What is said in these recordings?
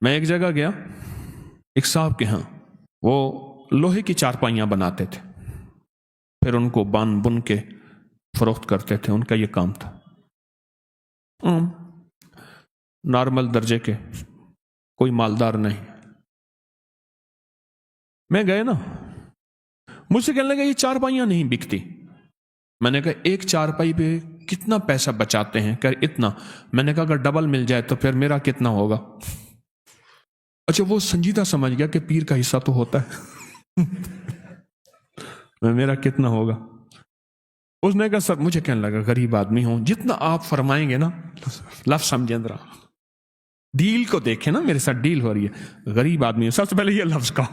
میں ایک جگہ گیا، ایک صاحب کے ہاں وہ لوہے کی چارپائیاں بناتے تھے، پھر ان کو بن بن کے فروخت کرتے تھے، ان کا یہ کام تھا، نارمل درجے کے، کوئی مالدار نہیں۔ میں گئے نا، مجھ سے کہنے لگا یہ چارپائیاں نہیں بکتی۔ میں نے کہا ایک چارپائی پہ کتنا پیسہ بچاتے ہیں؟ کہ اتنا۔ میں نے کہا اگر ڈبل مل جائے تو پھر میرا کتنا ہوگا؟ اچھا وہ سنجیدہ سمجھ گیا کہ پیر کا حصہ تو ہوتا ہے، میرا کتنا ہوگا؟ اس نے کہا سر، مجھے کہنے لگا غریب آدمی ہوں، جتنا آپ فرمائیں گے نا، لفظ سمجھیں ذرا، ڈیل کو دیکھیں نا، میرے ساتھ ڈیل ہو رہی ہے، غریب آدمی ہوں، سب سے پہلے یہ لفظ کہو،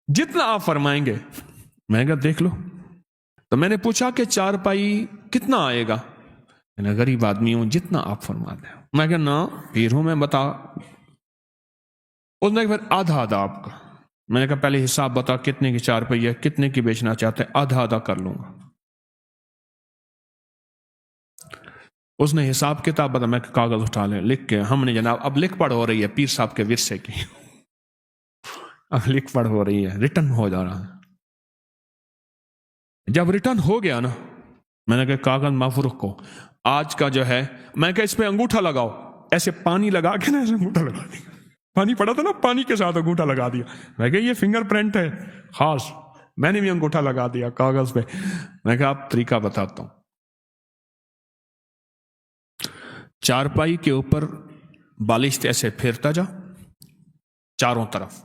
جتنا آپ فرمائیں گے۔ میں نے کہا دیکھ لو۔ تو میں نے پوچھا کہ چارپائی کتنا آئے گا؟ میں نے غریب آدمی ہوں، جتنا آپ فرما دیں۔ میں کہا نا پیر ہوں میں، بتا۔ اس نے پھر آدھا آدھا آپ کا۔ میں نے کہا پہلے حساب بتا کتنے کی چارپائی ہے، کتنے کی بیچنا چاہتے ہیں؟ آدھا آدھا کر لوں گا۔ اس نے حساب کتاب بتا، میں کاغذ اٹھا لیں لکھ کے، ہم نے جناب اب لکھ پڑھ ہو رہی ہے پیر صاحب کے ورثے کی، اب لکھ پڑھ ہو رہی ہے، ریٹرن ہو جا رہا ہے۔ جب ریٹرن ہو گیا نا، میں نے کہا کاغذ محفوظ کو، آج کا جو ہے، میں کہا اس پہ انگوٹھا لگاؤ، ایسے پانی لگا کے نا، ایسے انگوٹھا لگا دیا، پانی پڑا تھا نا، پانی کے ساتھ انگوٹھا لگا دیا۔ میں کہا یہ فنگر پرنٹ ہے خاص، میں نے بھی انگوٹھا لگا دیا کاغذ پہ۔ میں کہا آپ طریقہ بتاتا ہوں، چارپائی کے اوپر بالشت ایسے پھیرتا جا چاروں طرف،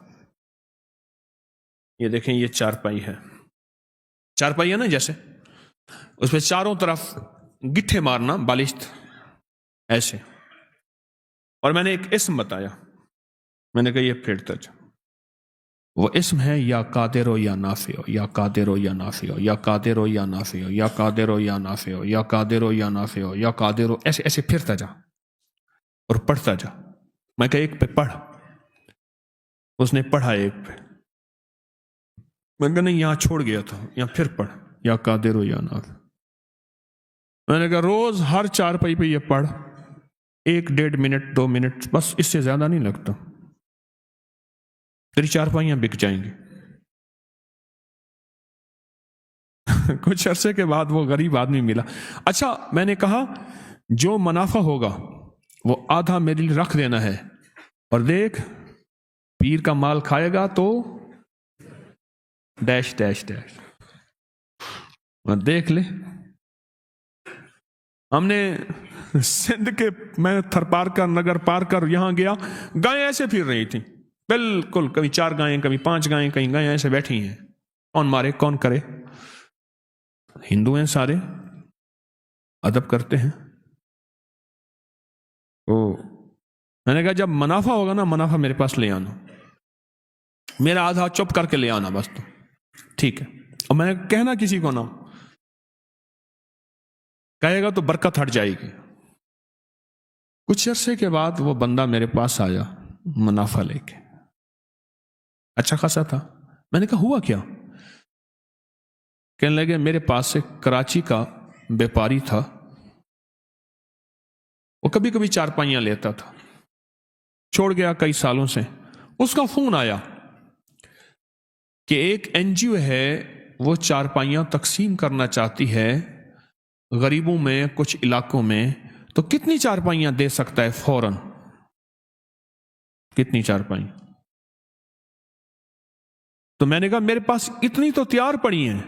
یہ دیکھیں یہ چارپائی ہے، چارپائی ہے نا جیسے، اس پہ چاروں طرف گٹھے مارنا بالشت ایسے، اور میں نے ایک اسم بتایا، میں نے کہا یہ پھیرتا جا، وہ اسم ہے یا قادر ہو یا نافع ہو، یا قادر ہو یا نافع ہو، یا قادر ہو یا نافع ہو، یا قادر ہو یا نافع ہو، یا قادر ہو یا نافع ہو، یا قادر ہو، ایسے ایسے پھرتا جا اور پڑھتا جا۔ میں کہا ایک پہ پڑھ، اس نے پڑھا ایک پہ، میں نے کہا نہیں یہاں چھوڑ گیا تھا، یہاں پھر پڑھ، یا قادر ہو یا نافع۔ میں نے کہا روز ہر چارپائی پہ یہ پڑھ، 1-1.5 منٹ 2 منٹ، بس اس سے زیادہ نہیں لگتا، تیری چارپائیاں بک جائیں گی۔ کچھ عرصے کے بعد وہ غریب آدمی ملا۔ اچھا میں نے کہا جو منافع ہوگا وہ آدھا میرے لیے رکھ دینا ہے، اور دیکھ پیر کا مال کھائے گا تو ڈیش ڈیش ڈیش، دیکھ لے۔ ہم نے سندھ کے، میں تھر پار کر نگر پار کر یہاں گیا، گائیں ایسے پھر رہی تھیں بالکل، کبھی 4 گائیں کبھی 5 گائیں، کہیں گائیں ایسے بیٹھی ہیں، کون مارے کون کرے؟ ہندو ہیں سارے، ادب کرتے ہیں۔ میں نے کہا جب منافع ہوگا نا، منافع میرے پاس لے آنا، میرا آدھا چپ کر کے لے آنا بس، تو ٹھیک ہے۔ اور میں نے کہنا کسی کو نہ، کہے گا تو برکت ہٹ جائے گی۔ کچھ عرصے کے بعد وہ بندہ میرے پاس آیا منافع لے کے، اچھا خاصا تھا۔ میں نے کہا ہوا کیا؟ کہنے لگے میرے پاس ایک کراچی کا بیپاری تھا، وہ کبھی کبھی چارپائیاں لیتا تھا، چھوڑ گیا کئی سالوں سے۔ اس کا فون آیا کہ ایک NGO ہے، وہ چارپائیاں تقسیم کرنا چاہتی ہے غریبوں میں کچھ علاقوں میں، تو کتنی چارپائیاں دے سکتا ہے فوراً؟ کتنی چارپائیاں؟ تو میں نے کہا میرے پاس اتنی تو تیار پڑی ہیں۔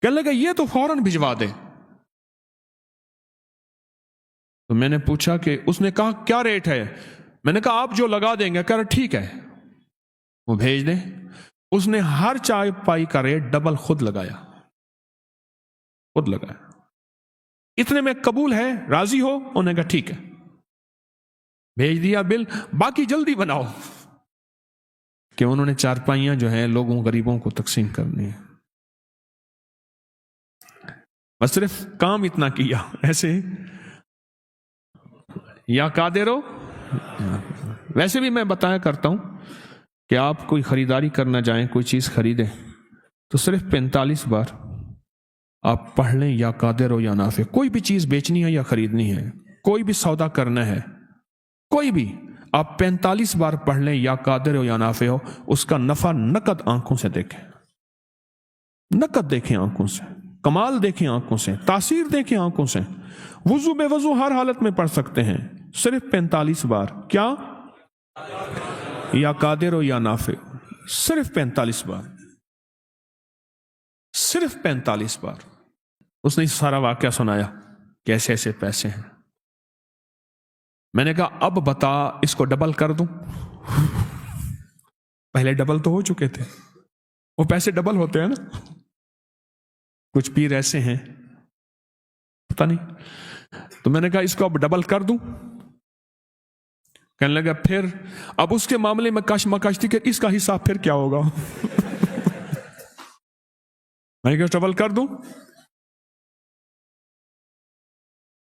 کہنے لگا یہ تو فوراً بھجوا دے۔ تو میں نے پوچھا کہ اس نے کہا کیا ریٹ ہے؟ میں نے کہا آپ جو لگا دیں گے۔ کہہ رہا ٹھیک ہے وہ بھیج دیں۔ اس نے ہر چارپائی کا ریٹ ڈبل خود لگایا، خود لگایا۔ اتنے میں قبول ہے، راضی ہو؟ انہوں نے کہا ٹھیک ہے، بھیج دیا بل، باقی جلدی بناؤ، کہ انہوں نے چارپائیاں جو ہیں لوگوں غریبوں کو تقسیم کرنی ہے۔ بس صرف کام اتنا کیا، ایسے یا قادر ہو۔ ویسے بھی میں بتایا کرتا ہوں کہ آپ کوئی خریداری کرنا جائیں، کوئی چیز خریدیں تو صرف 45 بار آپ پڑھ لیں یا قادر ہو یا نافع۔ کوئی بھی چیز بیچنی ہے یا خریدنی ہے، کوئی بھی سودا کرنا ہے، کوئی بھی، آپ 45 بار پڑھ لیں یا قادر ہو یا نافع ہو، اس کا نفع نقد آنکھوں سے دیکھیں، نقد دیکھیں آنکھوں سے، کمال دیکھیں آنکھوں سے، تاثیر دیکھیں آنکھوں سے۔ وضو بے وضو ہر حالت میں پڑھ سکتے ہیں، صرف 45 بار۔ کیا؟ یا قادر ہو یا نافع، صرف 45 بار، صرف 45 بار۔ اس نے سارا واقعہ سنایا، کیسے ایسے پیسے ہیں۔ میں نے کہا اب بتا اس کو ڈبل کر دوں؟ پہلے ڈبل تو ہو چکے تھے، وہ پیسے ڈبل ہوتے ہیں نا۔ کچھ پیر ایسے ہیں پتہ نہیں، تو میں نے کہا اس کو اب ڈبل کر دوں؟ کہنے لگا پھر اب اس کے معاملے میں کش مکش تھی کہ اس کا حساب پھر کیا ہوگا۔ میں نے کہا ڈبل کر دوں؟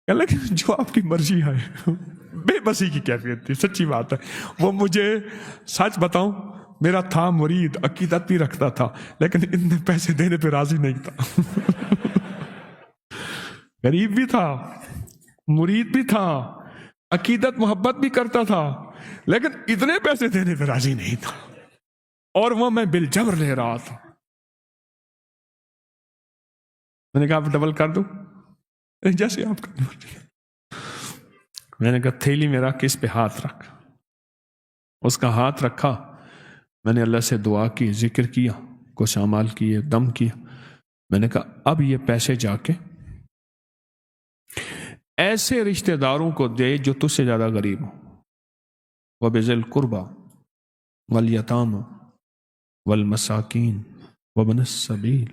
کہنے لگا جو آپ کی مرضی ہے۔ بے بسی کی کیفیت تھی، سچی بات ہے۔ وہ مجھے سچ بتاؤں، میرا تھا مرید، عقیدت بھی رکھتا تھا، لیکن اتنے پیسے دینے پہ راضی نہیں تھا۔ غریب بھی تھا، مرید بھی تھا، عقیدت محبت بھی کرتا تھا، لیکن اتنے پیسے دینے پہ راضی نہیں تھا، اور وہ میں بالجبر لے رہا تھا۔ میں نے کہا آپ ڈبل کر دوں؟ جیسے آپ کا۔ میں نے کہا تھیلی میں رکھ کے اس پہ ہاتھ رکھ۔ اس کا ہاتھ رکھا، میں نے اللہ سے دعا کی، ذکر کیا، کچھ اعمال کیے، دم کیا۔ میں نے کہا اب یہ پیسے جا کے ایسے رشتہ داروں کو دے جو تجھ سے زیادہ غریب ہوں، وَبِذِي الْقُرْبَى وَالْيَتَامَى وَالْمَسَاكِينِ وَابْنِ السَّبِيلِ۔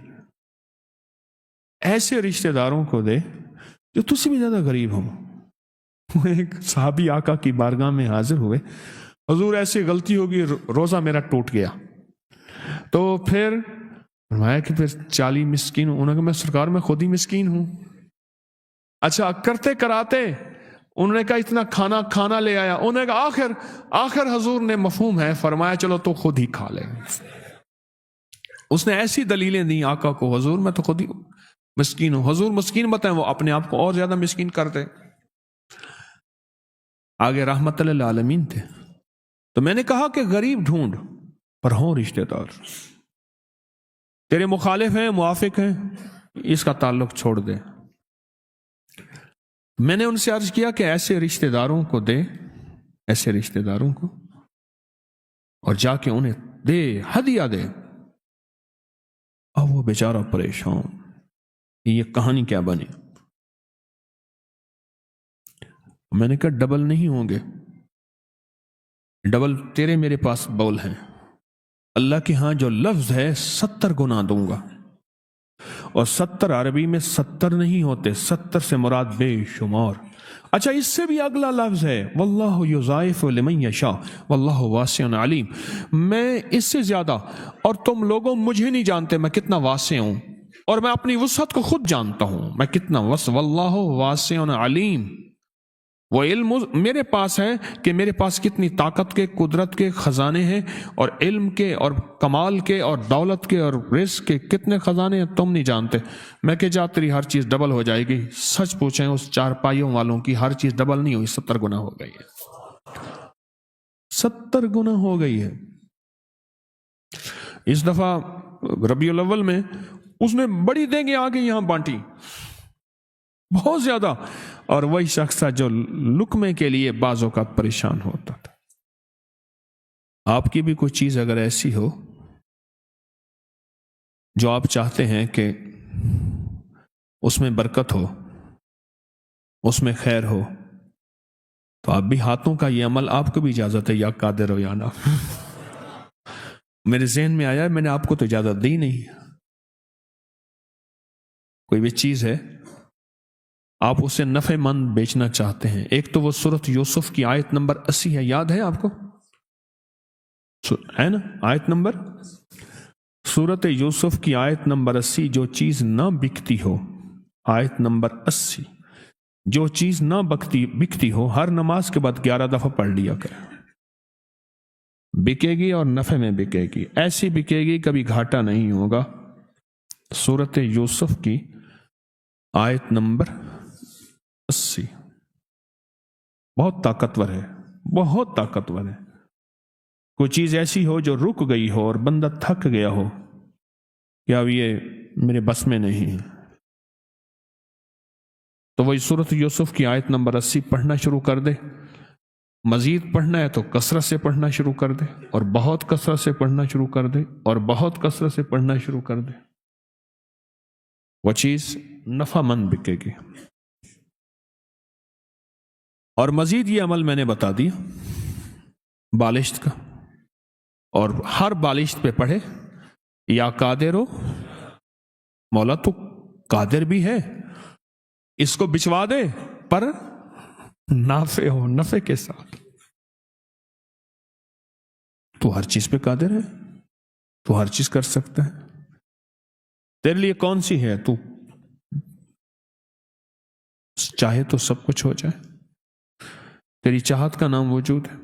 ایسے رشتہ داروں کو دے جو تجھ سے بھی زیادہ غریب ہوں۔ ایک صحابی آقا کی بارگاہ میں حاضر ہوئے، حضور ایسی غلطی ہوگی، روزہ میرا ٹوٹ گیا، تو پھر فرمایا کہ پھر 40 مسکین ہوں۔ انہوں نے کہا میں سرکار میں خود ہی مسکین ہوں۔ اچھا کرتے کراتے انہوں نے کہا اتنا کھانا لے آیا۔ انہوں نے کہا آخر حضور نے مفہوم ہے، فرمایا چلو تو خود ہی کھا لے۔ اس نے ایسی دلیلیں دی آقا کو، حضور میں تو خود ہی مسکین ہوں۔ حضور مسکین بتائیں، وہ اپنے آپ کو اور زیادہ مسکین کرتے۔ آگے رحمت للعالمین تھے۔ تو میں نے کہا کہ غریب ڈھونڈ پر ہوں رشتہ دار، تیرے مخالف ہیں، موافق ہیں، اس کا تعلق چھوڑ دے۔ میں نے ان سے عرض کیا کہ ایسے رشتہ داروں کو دے، ایسے رشتہ داروں کو، اور جا کے انہیں دے، ہدیہ دے۔ اب وہ بیچارہ پریشان، یہ کہانی کیا بنی؟ میں نے کہا ڈبل نہیں ہوں گے، ڈبل تیرے میرے پاس بول ہیں۔ اللہ کے ہاں جو لفظ ہے 70 گنا دوں گا، اور 70 عربی میں 70 نہیں ہوتے، 70 سے مراد بے شمار۔ اچھا اس سے بھی اگلا لفظ ہے واللہ یضاعف لمن یشاء واللہ واسع علیم۔ میں اس سے زیادہ، اور تم لوگوں مجھے نہیں جانتے میں کتنا واسع ہوں، اور میں اپنی وسعت کو خود جانتا ہوں میں کتنا وسع۔ واللہ واسع علیم، وہ علم میرے پاس ہے کہ میرے پاس کتنی طاقت کے، قدرت کے خزانے ہیں، اور علم کے اور کمال کے اور دولت کے اور رزق کے کتنے خزانے ہیں تم نہیں جانتے۔ میں کہ جا تیری ہر چیز ڈبل ہو جائے گی۔ سچ پوچھیں اس 4 پائیوں والوں کی ہر چیز ڈبل نہیں ہوئی، 70 گنا ہو گئی ہے، 70 گنا ہو گئی ہے۔ اس دفعہ ربیع الاول میں اس نے بڑی دینگیں آگے یہاں بانٹی، بہت زیادہ، اور وہی شخص تھا جو لقمے کے لیے بعض اوقات پریشان ہوتا تھا۔ آپ کی بھی کوئی چیز اگر ایسی ہو جو آپ چاہتے ہیں کہ اس میں برکت ہو، اس میں خیر ہو، تو آپ بھی ہاتھوں کا یہ عمل، آپ کو بھی اجازت ہے، یا قادر ہو یا نہ۔ میرے ذہن میں آیا، میں نے آپ کو تو اجازت دی نہیں۔ کوئی بھی چیز ہے آپ اسے نفع مند بیچنا چاہتے ہیں، ایک تو وہ سورۃ یوسف کی آیت نمبر 80 ہے، یاد ہے آپ کو؟ ہے نا آیت نمبر؟ سورۃ یوسف کی آیت نمبر 80، جو چیز نہ بکتی ہو، آیت نمبر 80، جو چیز نہ بکتی ہو ہر نماز کے بعد 11 دفعہ پڑھ لیا کرے۔ بکے گی اور نفع میں بکے گی، ایسی بکے گی کبھی گھاٹا نہیں ہوگا۔ سورۃ یوسف کی آیت نمبر 80 بہت طاقتور ہے، بہت طاقتور ہے. کوئی چیز ایسی ہو جو رک گئی ہو اور بندہ تھک گیا ہو کہ اب یہ میرے بس میں نہیں ہے، تو وہی سورۃ یوسف کی آیت نمبر 80 پڑھنا شروع کر دے. مزید پڑھنا ہے تو کثرت سے پڑھنا شروع کر دے، اور بہت کثرت سے پڑھنا شروع کر دے، اور بہت کثرت سے پڑھنا شروع کر دے. وہ چیز نفع مند بکے گی. اور مزید یہ عمل میں نے بتا دیا بالشت کا، اور ہر بالشت پہ پڑھے یا قادر ہو، مولا تو قادر بھی ہے، اس کو بچوا دے پر نافع ہو، نفع کے ساتھ. تو ہر چیز پہ قادر ہے، تو ہر چیز کر سکتا ہے. تیرے لیے کون سی ہے؟ تو چاہے تو سب کچھ ہو جائے. تیری چاہت کا نام وجود ہے.